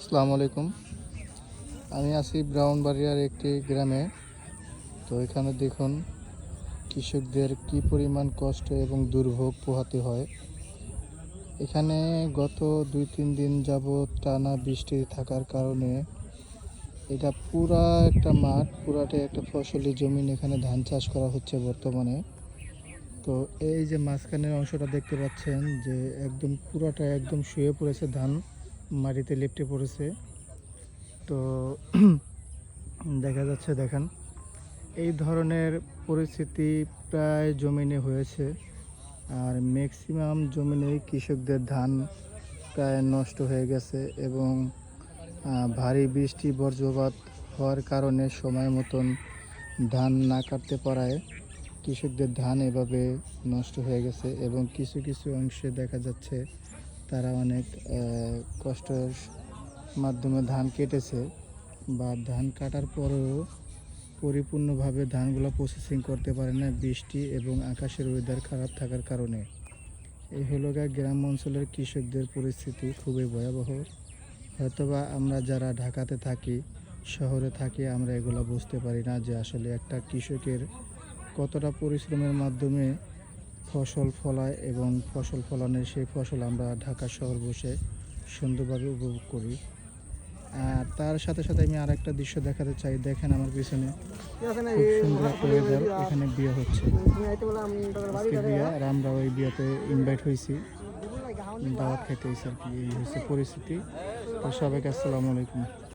আসসালামু আলাইকুম। আমি আছি ব্রাউনবাড়িয়ার একটি গ্রামে। তো এখানে দেখুন কৃষকদের কি পরিমাণ কষ্ট এবং দুর্ভোগ পোহাতে হয়। এখানে গত ২-৩ দিন যাবৎ টানা বৃষ্টি থাকার কারণে এটা পুরা একটা মাঠ, পুরাটাই একটা ফসলি জমিন। এখানে ধান চাষ করা হচ্ছে বর্তমানে। তো এই যে মাঝখানের অংশটা দেখতে পাচ্ছেন যে একদম পুরাটা একদম শুয়ে পড়েছে, ধান মাটিতে লেপ্টে পড়েছে। তো দেখা যাচ্ছে, দেখেন এই ধরনের পরিস্থিতি প্রায় জমিনে হয়েছে। আর ম্যাক্সিমাম জমিনেই কৃষকদের ধান প্রায় নষ্ট হয়ে গেছে এবং ভারী বৃষ্টি বজ্রপাত হওয়ার কারণে সময় মতন ধান না কাটতে পারায় কৃষকদের ধান এভাবে নষ্ট হয়ে গেছে। এবং কিছু কিছু অংশে দেখা যাচ্ছে তারা অনেক কষ্টের মাধ্যমে ধান কেটেছে, বা ধান কাটার পরেও পরিপূর্ণভাবে ধানগুলো প্রসেসিং করতে পারে না বৃষ্টি এবং আকাশের ওয়েদার খারাপ থাকার কারণে। এই হলো গ্রাম অঞ্চলের কৃষকদের পরিস্থিতি খুবই ভয়াবহ। হয়তোবা আমরা যারা ঢাকাতে থাকি, শহরে থাকি, আমরা এগুলো বুঝতে পারি না যে আসলে একটা কৃষকের কতটা পরিশ্রমের মাধ্যমে ফসল ফলায় এবং ফসল ফলানোর সেই ফসল আমরা ঢাকা শহর বসে সুন্দরভাবে উপভোগ করি। আর তার সাথে সাথে আমি আর একটা দৃশ্য দেখাতে চাই। দেখেন আমার পিছনে খুব সুন্দর একটা ওয়েদার, এখানে বিয়ে হচ্ছে, আজকে বিয়ে। আর আমরা ওই বিয়েতে ইনভাইট হয়েছি, দাওয়াত খেতে হয়েছে আর কি। এই হচ্ছে পরিস্থিতি। তো সবাইকে আসসালামু আলাইকুম।